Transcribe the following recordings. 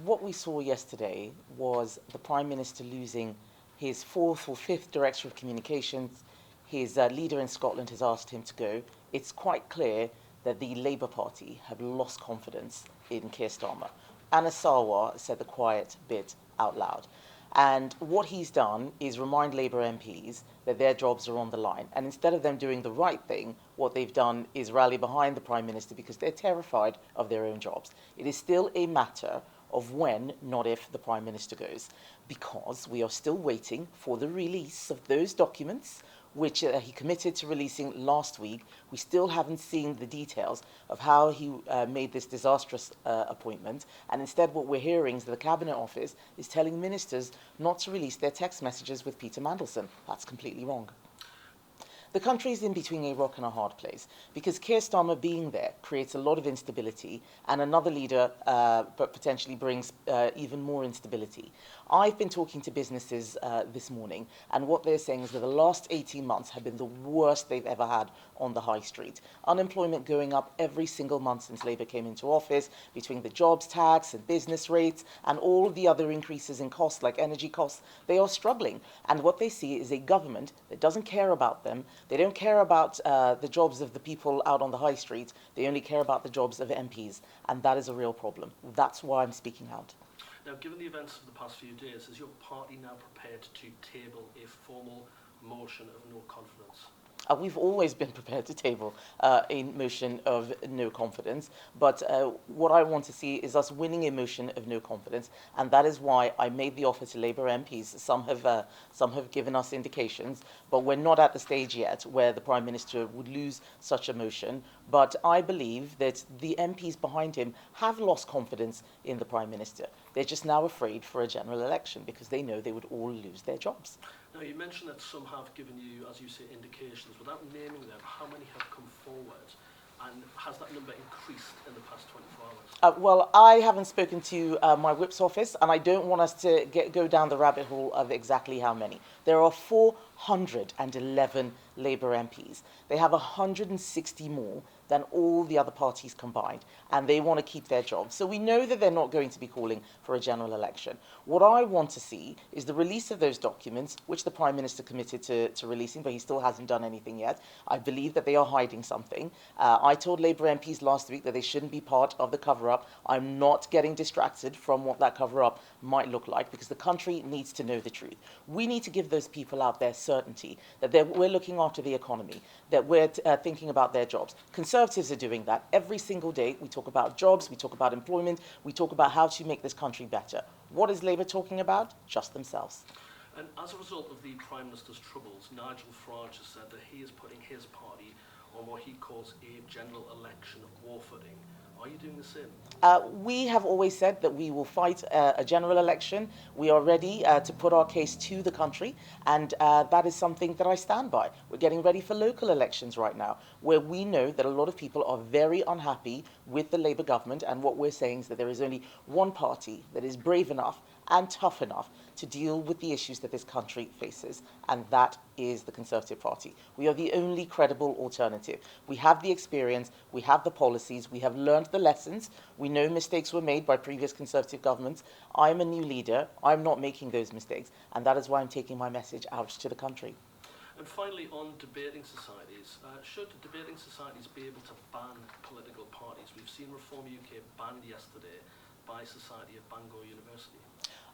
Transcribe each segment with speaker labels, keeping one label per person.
Speaker 1: what we saw yesterday was the Prime Minister losing his fourth or fifth Director of Communications. His leader in Scotland has asked him to go. It's quite clear that the Labour Party have lost confidence in Keir Starmer. Anna Sarwar said the quiet bit out loud. And what he's done is remind Labour MPs that their jobs are on the line. And instead of them doing the right thing, what they've done is rally behind the Prime Minister because they're terrified of their own jobs. It is still a matter of when, not if, the Prime Minister goes, because we are still waiting for the release of those documents which he committed to releasing last week. We still haven't seen the details of how he made this disastrous appointment. And instead, what we're hearing is that the Cabinet Office is telling ministers not to release their text messages with Peter Mandelson. That's completely wrong. The country is in between a rock and a hard place because Keir Starmer being there creates a lot of instability, and another leader but potentially brings even more instability. I've been talking to businesses this morning, and what they're saying is that the last 18 months have been the worst they've ever had on the high street. Unemployment going up every single month since Labour came into office, between the jobs tax and business rates and all of the other increases in costs like energy costs. They are struggling, and what they see is a government that doesn't care about them. They don't care about the jobs of the people out on the high street. They only care about the jobs of MPs, and that is a real problem. That's why I'm speaking out.
Speaker 2: Now, given the events of the past few days, is your party now prepared to table a formal motion of no confidence?
Speaker 1: We've always been prepared to table a motion of no confidence, but what I want to see is us winning a motion of no confidence, and that is why I made the offer to Labour MPs. Some have given us indications, but we're not at the stage yet where the Prime Minister would lose such a motion. But I believe that the MPs behind him have lost confidence in the Prime Minister. They're just now afraid for a general election because they know they would all lose their jobs.
Speaker 2: Now, you mentioned that some have given you, as you say, indications. Without naming them, how many have come forward? And has that number increased in the past 24 hours?
Speaker 1: Well, I haven't spoken to my whip's office, and I don't want us to go down the rabbit hole of exactly how many. There are 411 Labour MPs. They have 160 more than all the other parties combined, and they want to keep their jobs. So we know that they're not going to be calling for a general election. What I want to see is the release of those documents, which the Prime Minister committed to releasing, but he still hasn't done anything yet. I believe that they are hiding something. I told Labour MPs last week that they shouldn't be part of the cover-up. I'm not getting distracted from what that cover-up might look like, because the country needs to know the truth. We need to give those people out there certainty that we're looking after the economy, that we're thinking about their jobs. Conservatives are doing that. Every single day we talk about jobs, we talk about employment, we talk about how to make this country better. What is Labour talking about? Just themselves.
Speaker 2: And as a result of the Prime Minister's troubles, Nigel Farage has said that he is putting his party on what he calls a general election war footing. Are you doing the same?
Speaker 1: We have always said that we will fight a general election. We are ready to put our case to the country, and that is something that I stand by. We're getting ready for local elections right now, where we know that a lot of people are very unhappy with the Labour government, and what we're saying is that there is only one party that is brave enough and tough enough to deal with the issues that this country faces, and that is the Conservative Party. We are the only credible alternative. We have the experience, we have the policies, we have learned the lessons, we know mistakes were made by previous Conservative governments. I'm a new leader, I'm not making those mistakes, and that is why I'm taking my message out to the country.
Speaker 2: And finally, on debating societies, should debating societies be able to ban political parties? We've seen Reform UK banned yesterday by Society of Bangor University.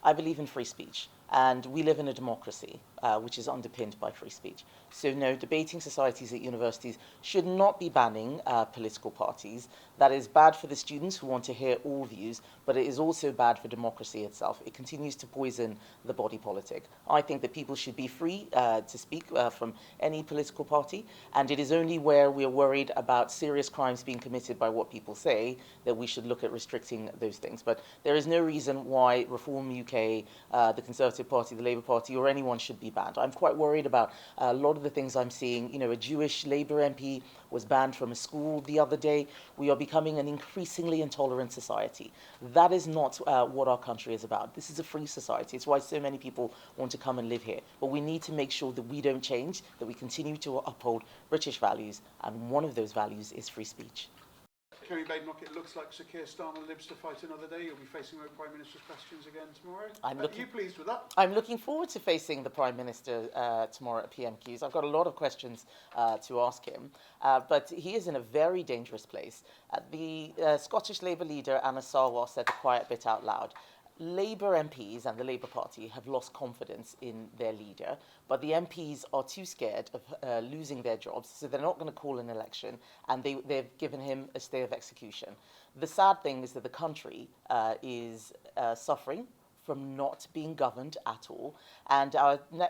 Speaker 1: I believe in free speech, and we live in a democracy which is underpinned by free speech. So no, debating societies at universities should not be banning political parties. That is bad for the students who want to hear all views, but it is also bad for democracy itself. It continues to poison the body politic. I think that people should be free to speak from any political party, and it is only where we are worried about serious crimes being committed by what people say that we should look at restricting those things. But there is no reason why Reform UK, the Conservative Party, the Labour Party, or anyone should be banned. I'm quite worried about a lot of the things I'm seeing. You know, a Jewish Labour MP was banned from a school the other day. We are becoming an increasingly intolerant society. That is not what our country is about. This is a free society. It's why so many people want to come and live here. But we need to make sure that we don't change, that we continue to uphold British values, and one of those values is free speech.
Speaker 3: Kemi Badenoch, it looks like Sir Keir Starmer lives to fight another day. You'll be facing the Prime Minister's questions again tomorrow. Are you pleased with that?
Speaker 1: I'm looking forward to facing the Prime Minister tomorrow at PMQs. I've got a lot of questions to ask him, but he is in a very dangerous place. The Scottish Labour leader, Anna Sarwar, said the quiet bit out loud. Labour MPs and the Labour Party have lost confidence in their leader, but the MPs are too scared of losing their jobs, so they're not going to call an election, and they've given him a stay of execution. The sad thing is that the country is suffering from not being governed at all. And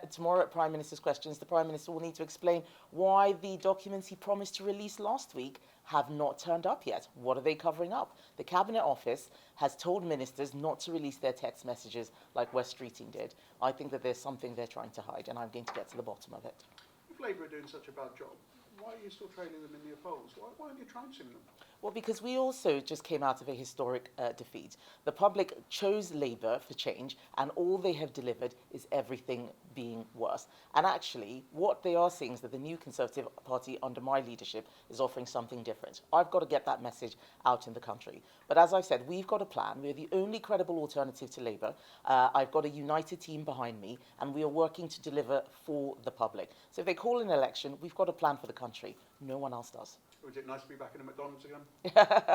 Speaker 1: tomorrow at Prime Minister's Questions, the Prime Minister will need to explain why the documents he promised to release last week have not turned up yet. What are they covering up? The Cabinet Office has told ministers not to release their text messages like West Streeting did. I think that there's something they're trying to hide, and I'm going to get to the bottom of it.
Speaker 3: If Labour are doing such a bad job, why are you still trailing them in the polls? Why aren't you trouncing them?
Speaker 1: Well, because we also just came out of a historic defeat. The public chose Labour for change, and all they have delivered is everything being worse. And actually, what they are seeing is that the new Conservative Party under my leadership is offering something different. I've got to get that message out in the country. But as I said, we've got a plan. We're the only credible alternative to Labour. I've got a united team behind me, and we are working to deliver for the public. So if they call an election, we've got a plan for the country. No one else does.
Speaker 3: Was it nice to be back in a McDonald's again?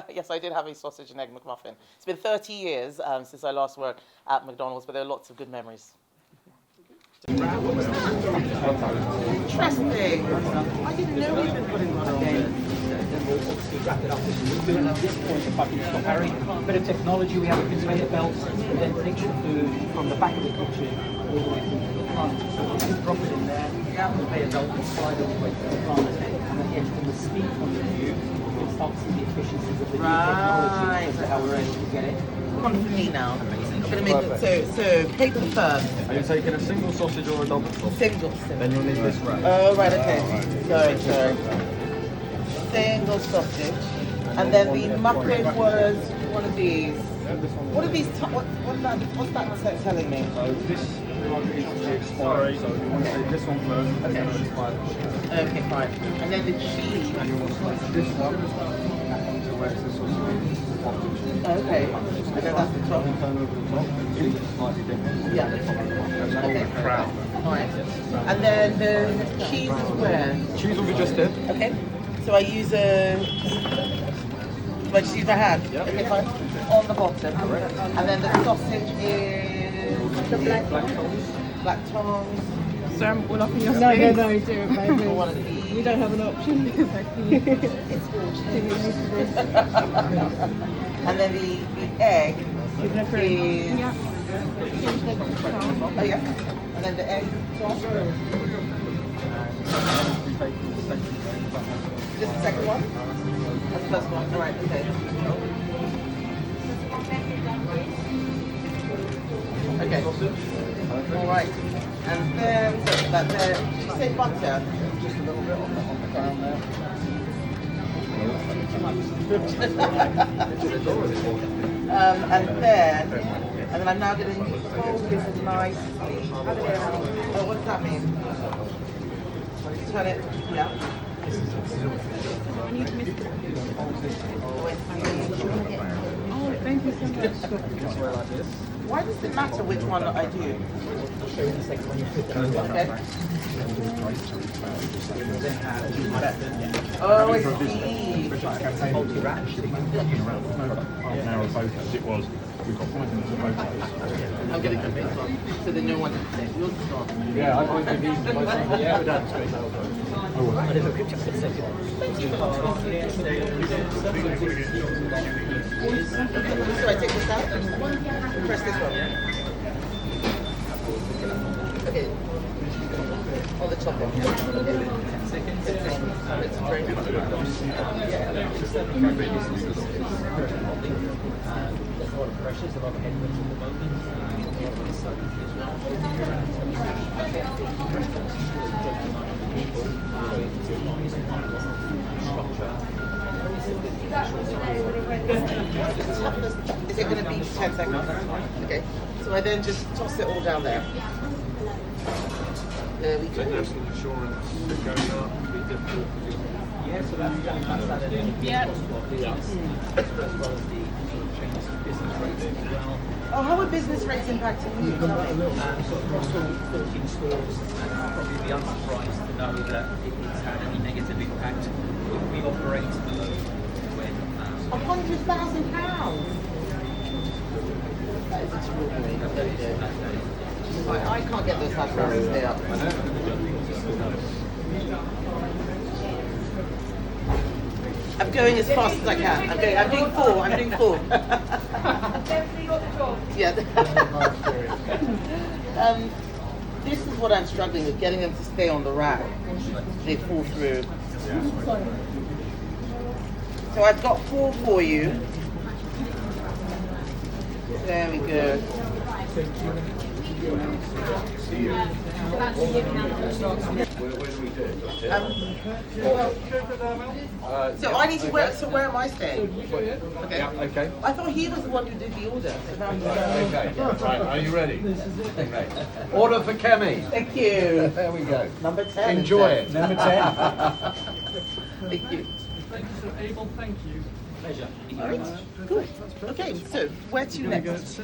Speaker 1: Yes, I did have a sausage and egg McMuffin. It's been 30 years since I last worked at McDonald's, but there are lots of good memories.
Speaker 4: Interesting. I didn't know we'd been putting one again. Wrap it up. We're doing at this point if I can stop Harry. A bit of technology, we have a conveyor belt and then takes the food from the back of the kitchen all the way through to the front. So we can drop it in there, down the conveyor belt and slide all the way to the front. And again, from the speed point of view, it starts to the efficiencies of the new technology as to how we're able to get it.
Speaker 1: Come on for me now. I'm going to make it so paper first.
Speaker 5: Are you taking a single sausage or a double sausage?
Speaker 1: Single.
Speaker 5: Then you'll need this wrap.
Speaker 1: Oh, right, okay. Sorry. Single sausage. And then the Muppet was one of these. What are these? What's that telling me?
Speaker 5: So this one is the expiry, so you want to take this one first, and then it'll expire.
Speaker 1: Okay, fine. And then the cheese.
Speaker 5: And you want to slice this one to where it's the sausage.
Speaker 1: Okay. And then that's the top.
Speaker 5: Turn over the top, the cheese is slightly different.
Speaker 1: Yeah.
Speaker 5: There's all the crown.
Speaker 1: Alright. And then the cheese is where?
Speaker 5: Cheese will be just here.
Speaker 1: Okay. So I use a. Do I just use my hand?
Speaker 5: Yep.
Speaker 1: Okay, fine. On the bottom. And then the sausage is the black tongs. Black tongs.
Speaker 6: So I'm all up in your
Speaker 7: No,
Speaker 6: space.
Speaker 7: do it, baby.
Speaker 1: Or one of these.
Speaker 7: We don't have an option because I keep
Speaker 1: And then the egg is.
Speaker 6: Yeah.
Speaker 1: Oh yeah. And then the egg sauce. Just the second one? That's the first one. Alright, okay. Okay. Alright. And then that's did you say butter?
Speaker 5: Just a little bit on the crown there.
Speaker 1: And then I'm now going to fold this nicely. Oh, what does that mean? Turn it, yeah.
Speaker 6: Oh, thank you so much.
Speaker 1: Why does it matter which one I do? Okay. Oh, I see.
Speaker 8: Half an hour of photos. It was. We've got 5 minutes of photos.
Speaker 1: I'm going to commit so that no one can say you'll start.
Speaker 5: Yeah, I think these are most yeah, we don't speak
Speaker 1: So I take this out? Press this one, yeah? Okay. On the top one,
Speaker 4: There's a lot of pressures, a lot of headwinds at the moment.
Speaker 1: Is it going to be 10 seconds? Okay. So I then just toss it all down there. There we go.
Speaker 5: National insurance going up, be difficult.
Speaker 4: Yeah, so that's that.
Speaker 6: Yeah.
Speaker 4: As well as the sort of changes to business rates as well.
Speaker 1: Oh, how are business rates impacting you?
Speaker 4: So across all 14 stores, you'll probably be unsurprised to know that it's had any negative impact. We operate when
Speaker 1: £100,000. That is extraordinary. Very good. I can't get those house prices stay up. I'm going as fast as I can. I'm doing four. Yeah. This is what I'm struggling with, getting them to stay on the rack. They fall through. So I've got 4 for you. There we go. So I need to work. So where am I staying? Okay.
Speaker 5: Yeah, okay.
Speaker 1: I thought he was the one who did the order. So now I'm
Speaker 5: Okay. Right, are you ready? Okay. Order for Kemi.
Speaker 1: Thank you.
Speaker 5: There we go.
Speaker 1: Number 10.
Speaker 5: Enjoy it.
Speaker 4: number 10.
Speaker 1: Thank you.
Speaker 2: Thank you, Sir Abel. Thank you.
Speaker 4: Pleasure.
Speaker 1: All right. Good. Okay. So where to next?